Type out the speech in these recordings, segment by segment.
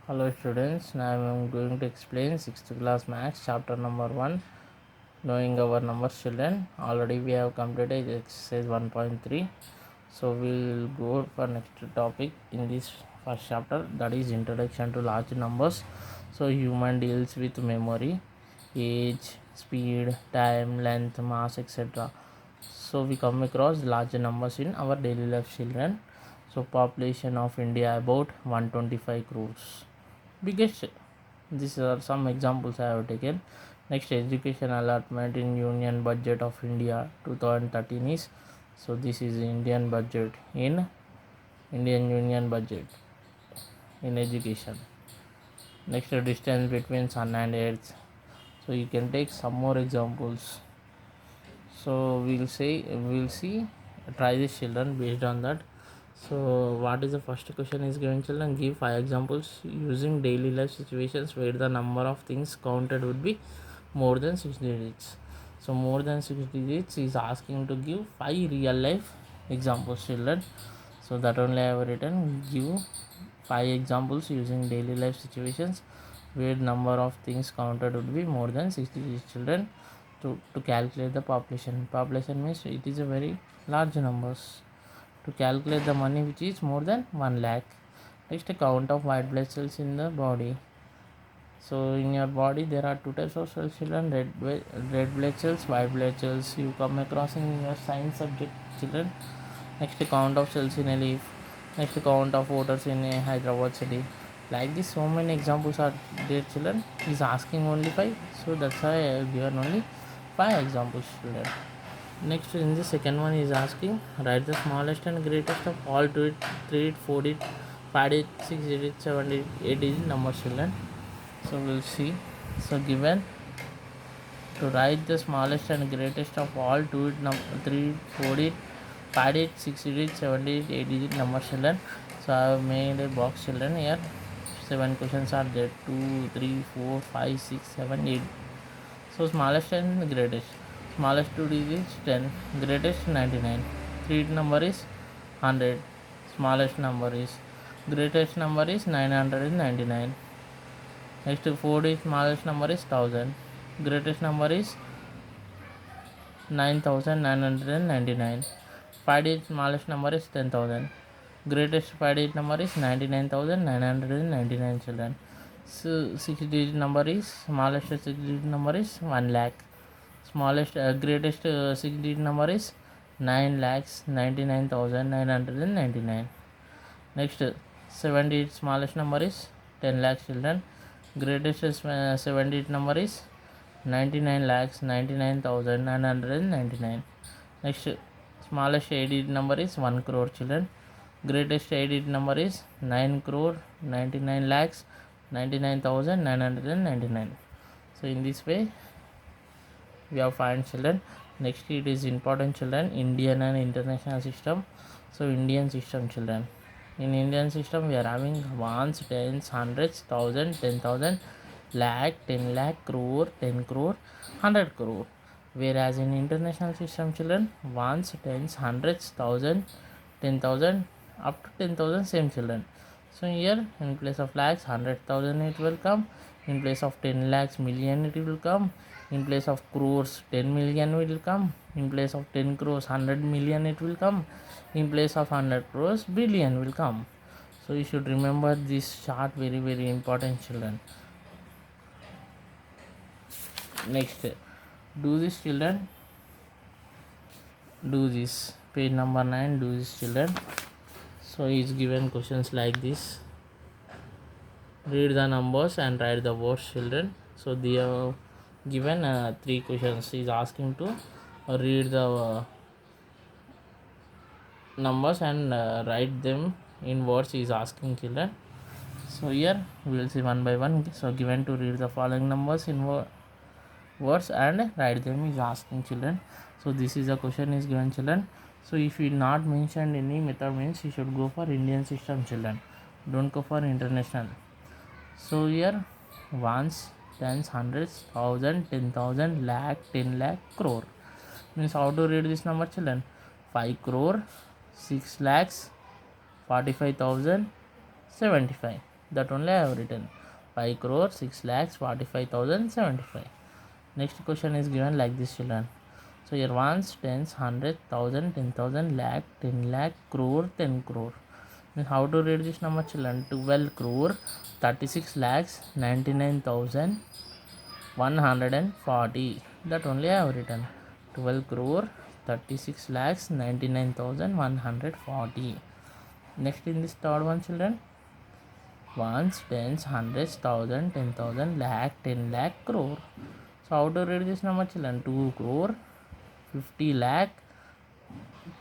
Hello students, now I am going to explain 6th class maths chapter number 1, knowing our numbers children. Already we have completed exercise 1.3. So we will go for next topic in this first chapter, that is introduction to large numbers. So human deals with memory, age, speed, time, length, mass, etc. So we come across large numbers in our daily life children. So population of India about 125 crores. Biggest, these are some examples I have taken. Next, education allotment in Union Budget of India 2013 is, so this is Indian budget in Indian Union budget in education. Next, distance between sun and earth. So you can take some more examples. So we'll see, try this children based on that. So what is the first question is given children, give 5 examples using daily life situations where the number of things counted would be more than 6 digits. So more than 6 digits is asking to give 5 real life examples children. So that only I have written, give 5 examples using daily life situations where number of things counted would be more than 6 digits children. To calculate the population means it is a very large numbers. To calculate the money which is more than 1 lakh. Next, a count of white blood cells in the body. So in your body there are two types of cells children, red blood cells, white blood cells. You come across in your science subject children. Next, count of cells in a leaf. Next, count of voters in a Hyderabad city. Like this, so many examples are there children. Is asking only 5, so that's why I have given only 5 examples children. Next, in the second one is asking, write the smallest and greatest of all 2 it, 3 it, 4 it, 5 it, 6 it, 7 it, 8 digit numbers children. So we'll see. So given to write the smallest and greatest of all 2 it, 3 it, 4 it, 5 it, 6 it, 7 it, 8 digit numbers children. So I have made a box children here. 7 questions are there, 2, 3, 4, 5, 6, 7, 8. So smallest and greatest. Smallest 2 digits 10, greatest 99. 3 number is 100. Smallest number is, greatest number is 999. Next 4 digit smallest number is 1000. Greatest number is 9999. 5 digit smallest number is 10,000. Greatest 5 digit number is 99,999 children. So 6 digit number is, smallest 6 digit number is 1 lakh. Smallest greatest 6 digit number is 9,99,999. Next 7 digit smallest number is 10 lakhs children. Greatest 7 digit number is 99,99,999. Next, smallest 8 digit number is 1 crore children. Greatest 8 digit number is 9 crore 99 lakhs 99,999. So in this way we have find children. Next, it is important children, Indian and international system. So Indian system children. In Indian system we are having ones, tens, hundreds, thousand, 10,000, lakh, 10 lakh, crore, 10 crore, 100 crore. Whereas in international system children, ones, tens, hundreds, thousand, 10,000 up to 10,000 same children. So here in place of lakhs 100,000 it will come, in place of 10 lakhs million it will come, in place of crores 10 million will come, in place of 10 crores 100 million it will come, in place of 100 crores billion will come. So you should remember this chart, very important children. Next, do this children, do this page number 9, do this children. So is given questions like this, read the numbers and write the words children. So they have given 3 questions. Is asking to read the numbers and write them in words is asking children. So here we will see one by one. So given to read the following numbers in words and write them is asking children. So this is a question is given children. So if you not mentioned any method means you should go for Indian system children, don't go for international. So here ones, tens, hundreds, thousand, 10,000, lakh, 10 lakh, crore. Means how to read this number children? 5 crore, 6 lakhs, 45,000, 75. that only I have written. 5 crore 6 lakhs 45,075. Next question is given like this, children. So here ones, tens, hundred, thousand, 10,000, lakh, 10 lakh, crore, 10 crore. Means how to read this number, children? 12 crore 36 lakhs 99,140. That only I have written. 12 crore 36 lakhs 99,140. Next in this third one, children. Ones, tens, hundreds, thousand, 10,000, lakh, 10 lakh, crore. So how to read this number, children? 2 crore 50 lakh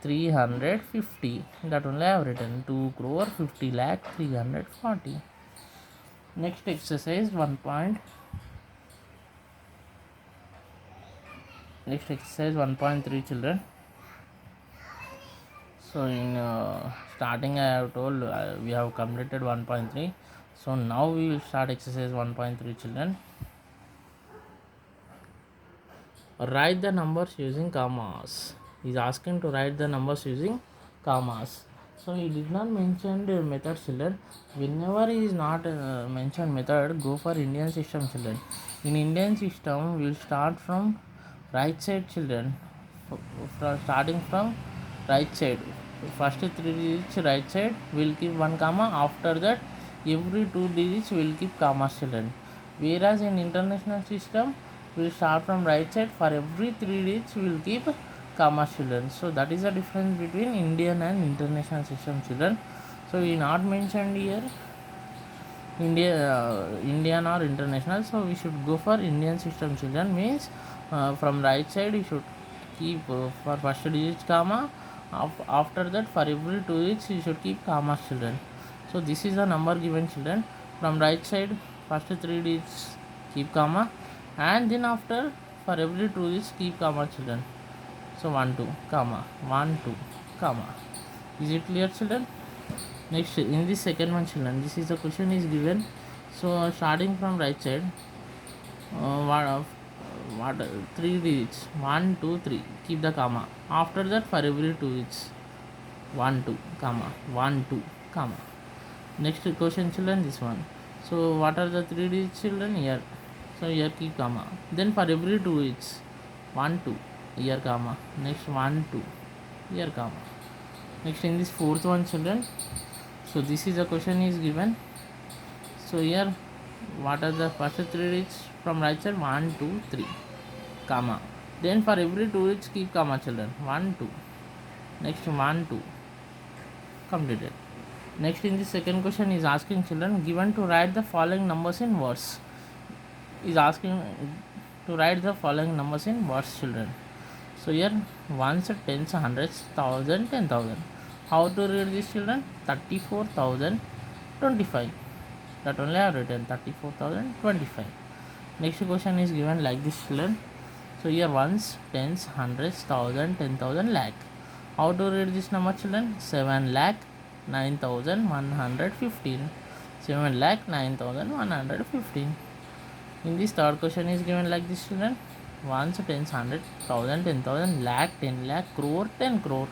350. That only I have written. 2 crore 50 lakh 340. Next exercise 1 point. Next exercise 1.3, children. So in starting I have told we have completed 1.3. So now we will start exercise 1.3, children. Write the numbers using commas. He is asking to write the numbers using commas. So he did not mention the method, children. Whenever he is not mentioned method, go for Indian system, children. In Indian system, we will start from right side, children. Starting from right side. First 3 digits right side will keep 1 comma. After that, every 2 digits will keep commas, children. Whereas in international system, we will start from right side. For every 3 digits, we will keep commas, children. So that is the difference between Indian and international system, children. So we not mentioned here Indian or international. So we should go for Indian system, children. Means from right side you should keep for first digit comma. After that, for every 2 digits you should keep commas, children. So this is the number given, children. From right side, first 3 digits keep comma, and then after for every 2 digits keep comma, children. So 1 2 comma 1 2 comma. Is it clear, children? Next, in this second one, children, this is the question is given. So starting from right side, what 3 digits 1 2 3 keep the comma. After that, for every 2 digits 1 2 comma 1 2 comma. Next question, children, this one. So what are the 3 digits, children? Here. So here keep comma. Then for every 2 digits 1 2 here comma. Next 1 2 here comma. Next in this fourth one, children. So this is the question is given. So here what are the first 3 digits from right side? 1 2 3 comma. Then for every 2 digits keep comma, children. 1 2. Next 1 2 completed. Next in the second question is asking, children, given to write the following numbers in words. Is asking to write the following numbers in words, children. So here ones, tens, hundreds, thousand, 10,000. How to read this, children? 34,025. That only I have written. 34,025. Next question is given like this, children. So here ones, tens, hundreds, thousand, 10,000, lakh. How to read this number, children? 7 lakh 9,115. 7 lakh 9,115. In this third question is given like this, children. Ones, tens, hundred, thousand, 10,000, lakh, 10 lakh, crore, 10 crore.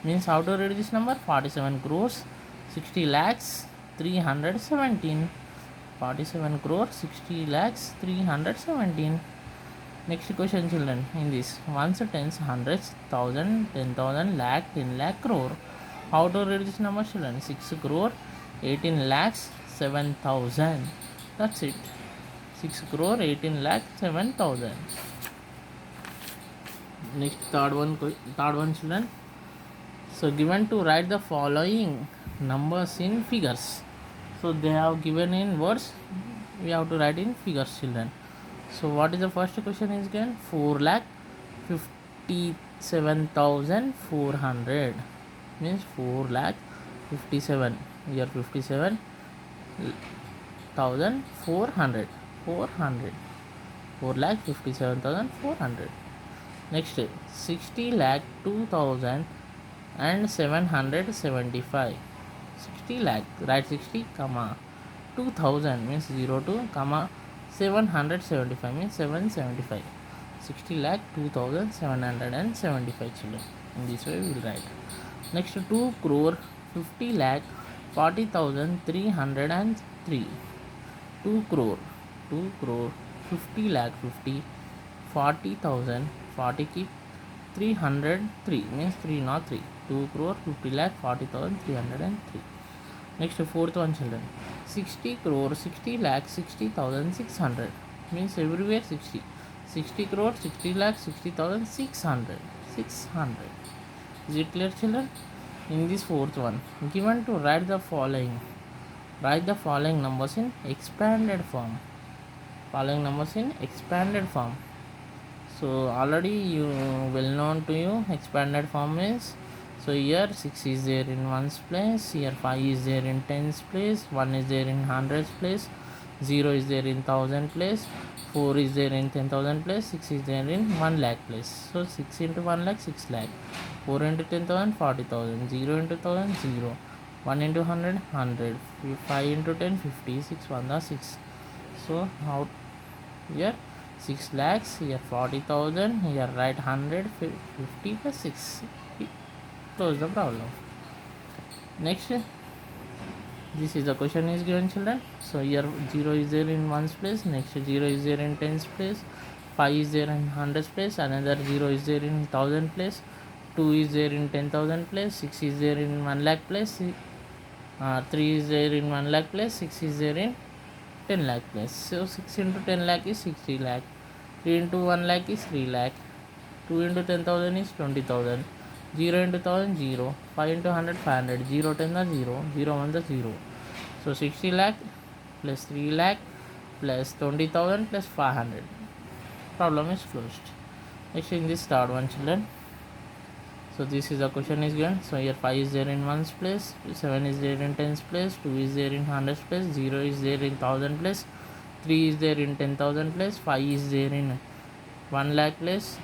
Means how to read this number? 47 crores 60 lakhs 317. 47 crores 60 lakhs 317. Next question, children. In this ones, tens, hundreds, thousand, 10,000, lakh, 10 lakh, crore. How to read this number, children? 6 crore 18 lakhs 7,000. That's it. 6 crore 18 lakh 7,000. Next third one, children. So given to write the following numbers in figures. So they have given in words, we have to write in figures, children. So what is the first question is given? 4,57,400. Means 4,57,000. Here 57,400. 4,57,400. Next 60 lakh 2,000 and 775. 60 lakh, write 60 comma 2,000 means 02 comma 775 means 775. 60 lakh 2,775, children. In this way we will write. Next 2 crore 50 lakh 40,300 and 3, 2 crore, 2 crore, 50 lakh, 50, 40,000, 40 keep, 303 means 303, 2 crore, 50 lakh, 40,000, 303. Next fourth one children, 60 crore, 60 lakh, 60,000, 600 means everywhere 60, 60 crore, 60 lakh, 60,000, 600, 600. Is it clear children? In this fourth one, given to write the following numbers in expanded form. Following numbers in expanded form. So already you well known to you expanded form is, so here 6 is there in ones place, here 5 is there in tens place, 1 is there in hundreds place, 0 is there in thousand place, 4 is there in 10,000 place, 6 is there in 1 lakh place. So 6 into 1 lakh, 6 lakh, 4 into 10,000, 40,000, 0 into 1,000, 0, 1 into 100, 100, 5 into 10, 50, 6 1 6. So how here 6 lakhs, here 40,000, here write 100, 50 plus 6. Close the problem. Next, this is the question is given children. So here 0 is there in ones place, next 0 is there in tens place, 5 is there in hundreds place, another 0 is there in thousand place, 2 is there in 10,000 place, 6 is there in 1 lakh place, 3 is there in 1 lakh place, 6 is there in 10 lakh plus. So 6 into 10 lakh is 60 lakh, 3 into 1 lakh is 3 lakh, 2 into 10,000 is 20,000, 0 into 1,000 0, 5 into 100 500, 0 10 the 0, 0 1 the 0. So 60 lakh plus 3 lakh plus 20,000 plus 500. Problem is closed. Next in this third one children. So this is the question is given. So here 5 is there in ones place, 7 is there in tens place, 2 is there in hundreds place, 0 is there in thousand place, 3 is there in 10,000 place, 5 is there in 1 lakh place,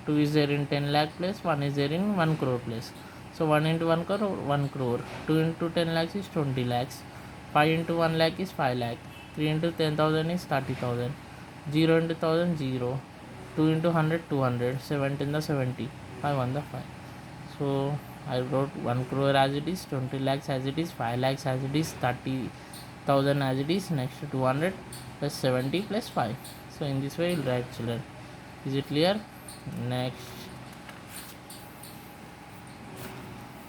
2 is there in 10 lakh place, 1 is there in 1 crore place. So 1 into 1 crore, 1 crore, 2 into 10 lakhs is 20 lakhs, 5 into 1 lakh is 5 lakh, 3 into 10,000 is 30,000, 0 into 1,000 0, 2 into 100 200, 17 the 70, 5 1 the 5. So I wrote 1 crore as it is, 20 lakhs as it is, 5 lakhs as it is, 30,000 as it is, next 200 plus 70 plus 5. So in this way you will write children. Is it clear? Next,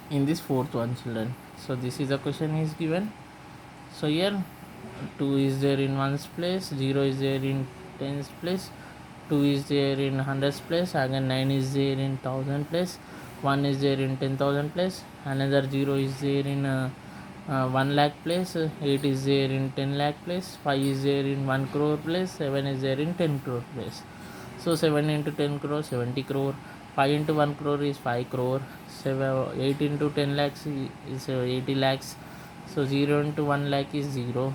in this fourth one children. So this is the question is given. So here 2 is there in ones place, 0 is there in tens place, 2 is there in hundreds place, again 9 is there in thousand place, 1 is there in 10,000 place, another 0 is there in 1 lakh place, 8 is there in 10 lakh place, 5 is there in 1 crore place, 7 is there in 10 crore place. So 7 into 10 crore 70 crore, 5 into 1 crore is 5 crore, 8 into 10 lakhs is 80 lakhs. So 0 into 1 lakh is 0.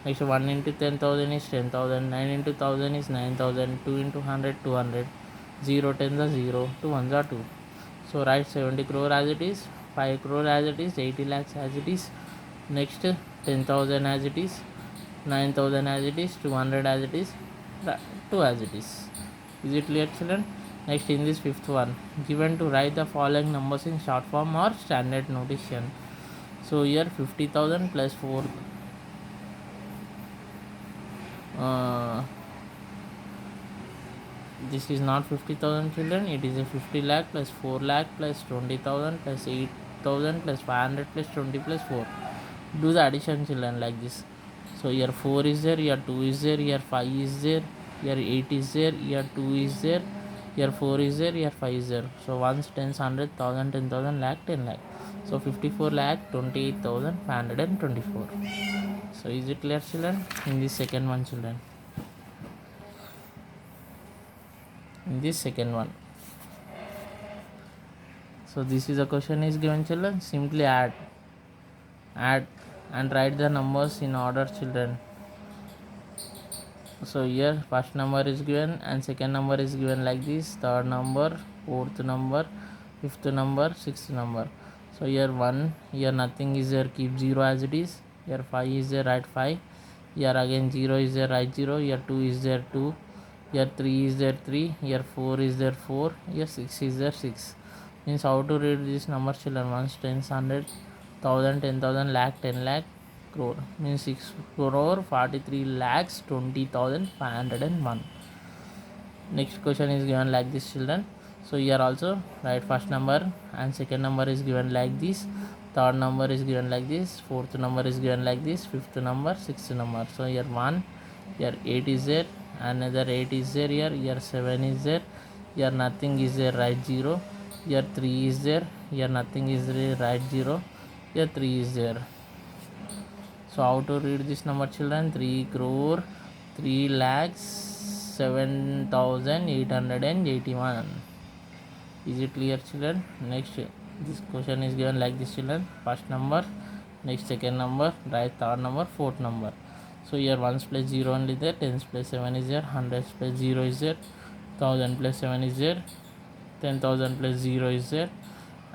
Next 1 into 10,000 is 10,000, 9 into 1,000 is 9,000, 2 into 100 200, 0 10 the 0, 2 1 the 2. So write 70 crore as it is, 5 crore as it is, 80 lakhs as it is, next 10,000 as it is, 9,000 as it is, 200 as it is, 2 as it is. Is it clear children? Next in this fifth one, given to write the following numbers in short form or standard notation. So here 50,000 plus 4, this is not 50,000 children, it is a 50 lakh plus 4 lakh plus 20,000 plus 8,000 plus 500 plus 20 plus 4. Do the addition children like this. So here 4 is there, here 2 is there, here 5 is there, here 8 is there, here 2 is there, here 4 is there, here 5 is there. So ones, tens, 100, 1,000, 10,000, lakh, 10 lakh. So 54 lakh 28,524. So is it clear children? In this second one children. In this second one. So this is a question is given children. Simply add and write the numbers in order children. So here first number is given and second number is given like this, third number, fourth number, fifth number, sixth number. So here 1, here nothing is there, keep 0 as it is, here 5 is there, write 5, here again 0 is there, write 0, here 2 is there, 2, here 3 is there, 3, here 4 is there, 4, here 6 is there, 6. Means how to read this number children? 1, 10, 100, 1,000, 10,000, lakh, 10 lakh, crore means 6 crore 43 lakhs 20,501. Next question is given like this, children. So here also write first number and second number is given like this, third number is given like this, fourth number is given like this, fifth number, sixth number. So here 1, here 8 is there, another 8 is there, here 7 is there, here nothing is there, write 0, here 3 is there, here nothing is there, write 0, here 3 is there. So how to read this number, children? 3 crore 3 lakhs 7,881. Is it clear, children? Next, this question is given like this, children. First number, next second number, right third number, fourth number. So here 1's place 0 only there, 10's place 7 is there, 100's place 0 is there, 1000 plus 7 is there, 10,000 plus 0 is there,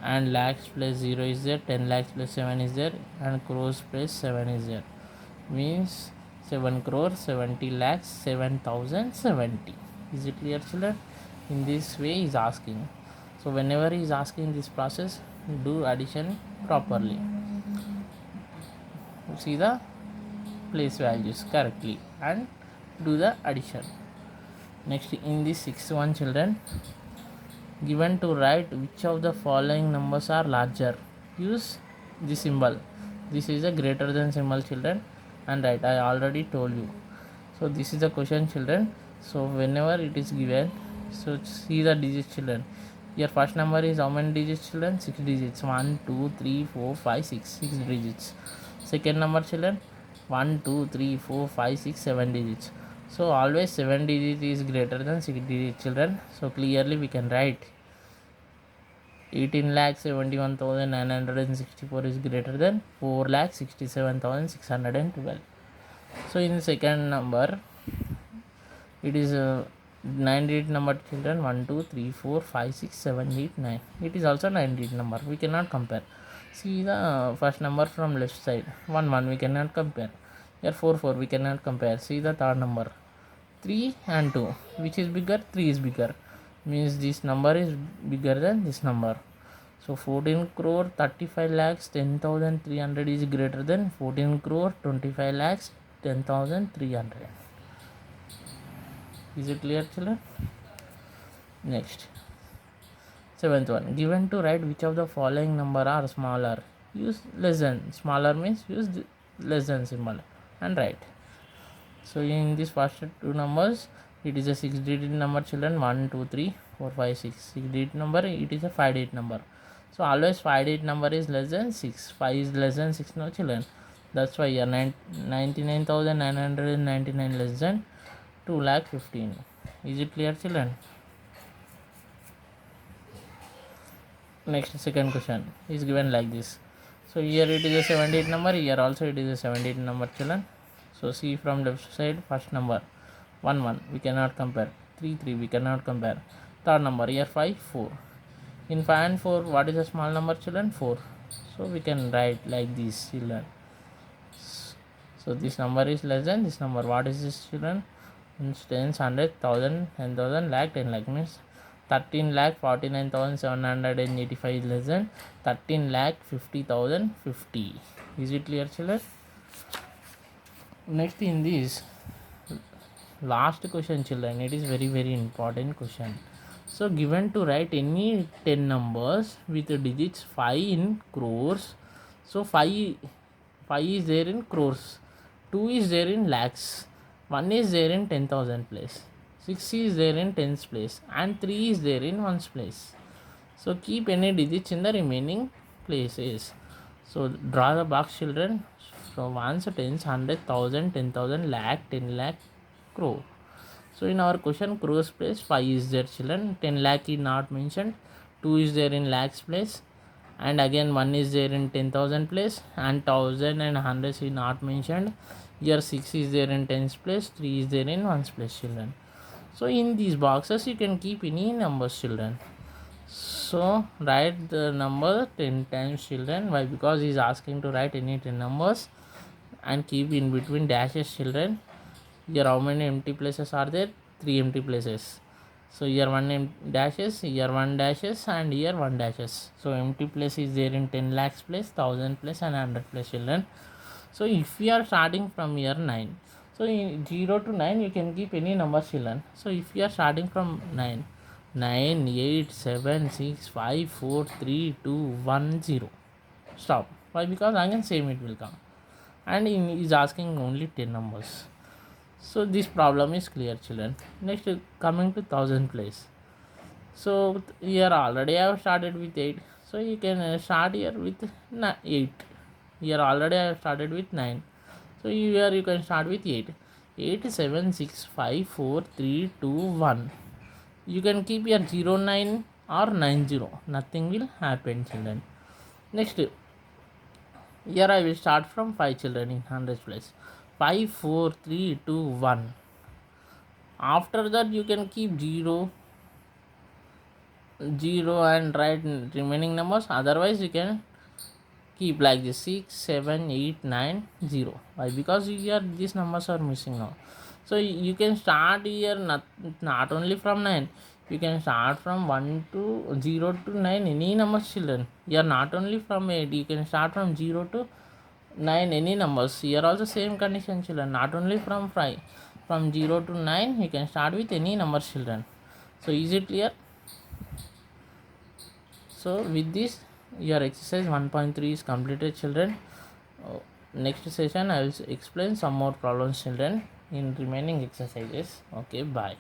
and lakhs plus 0 is there, 10 lakhs plus 7 is there, and crores plus 7 is there. Means 7 crore 70 lakhs 7,070. Is it clear, children? In this way he is asking. So whenever he is asking this process, do addition properly. See the place values correctly and do the addition. Next, in this sixth one, children, given to write which of the following numbers are larger, use the symbol. This is a greater than symbol, children, and right, I already told you. So this is the question, children. So whenever it is given, so see the digits, children. Your first number is how many digits, children? 6 digits. 1 2 3 4 5 6 6 digits. Second number, children, 1 2 3 4 5 6 7 digits. So always 7 digit is greater than 6 digit, children. So clearly we can write 18,71,964 is greater than 4,67,612. So in the second number, it is 9 digit number, children. 1 2 3 4 5 6 7 8 9. It is also 9 digit number. We cannot compare. See the first number from left side, 1 1, we cannot compare. Here 4 4, we cannot compare. See the third number, 3 and 2, which is bigger? 3 is bigger, means this number is bigger than this number. So 14 crore 35 lakhs 10,300 is greater than 14 crore 25 lakhs 10,300. Is it clear, children? Next, seventh one, given to write which of the following number are smaller, use less than. Smaller means use less than symbol and write. So in this first two numbers, it is a 6 digit number, children. 1 2 3 4 5 6 6 digit number. It is a 5 digit number. So always 5 digit number is less than 6. 5 is less than 6 now, children. That's why here 99,999 less than 2,15,000. Is it clear, children? Next, second question is given like this. So here it is a 78 number, here also it is a 78 number, children. So see from left side, first number 1 1, we cannot compare. 3 3, we cannot compare. Third number, here 5 4. In 5 and 4, what is a small number, children? 4. So we can write like this, children. So this number is less than this number. What is this, children? Tens, 100, 1000, 10,000, lakh, 10 lakh, means 13,49,785 is less than 13,50,050. Is it clear, children? Next, in this last question, children, it is very important question. So given to write any 10 numbers with the digits 5 in crores. So 5 is there in crores, 2 is there in lakhs, 1 is there in 10,000 place, 6 is there in tens place, and 3 is there in ones place. So keep any digits in the remaining places. So draw the box, children. So ones, tens, 100, 1,000, 10,000, lakh, 10 lakh, crore. So in our question, crores place 5 is there, children. 10 lakh is not mentioned. 2 is there in lakhs place, and again 1 is there in 10,000 place, and 1,000 and 100 is not mentioned. Here 6 is there in tens place, 3 is there in ones place, children. So in these boxes you can keep any numbers, children. So write the number 10 times, children. Why? Because he is asking to write any 10 numbers, and keep in between dashes, children. Here how many empty places are there? 3 empty places. So here 1 dashes, here 1 dashes, and here 1 dashes. So empty place is there in 10 lakhs place, 1,000 place, and 100 place, children. So if we are starting from here 9, so in 0 to 9 you can keep any number children. So if you are starting from 9, 9, 8, 7, 6, 5, 4, 3, 2, 1, 0. Stop. Why? Because again same it will come. And is asking only 10 numbers. So this problem is clear children. Next coming to thousand place. So here already I have started with 8. So you can start here with 8. Here already I have started with 9. So here you can start with 8. 8, 7, 6, 5, 4, 3, 2, 1. You can keep your 0, 9 or 9, 0. Nothing will happen children. Next, here I will start from 5 children in hundreds place. 5, 4, 3, 2, 1. After that you can keep 0, 0 and write remaining numbers. Otherwise you can keep like this 6, 7, 8, 9, 0. Why? Because here these numbers are missing now. So you can start here not only from 9. You can start from 1 to 0 to 9 any numbers children. Here not only from 8. You can start from 0 to 9 any numbers. Here also same condition children. Not only from 5. From 0 to 9 you can start with any numbers children. So is it clear? So with this your exercise 1.3 is completed children. Next session I will explain some more problems children in remaining exercises. Okay, bye.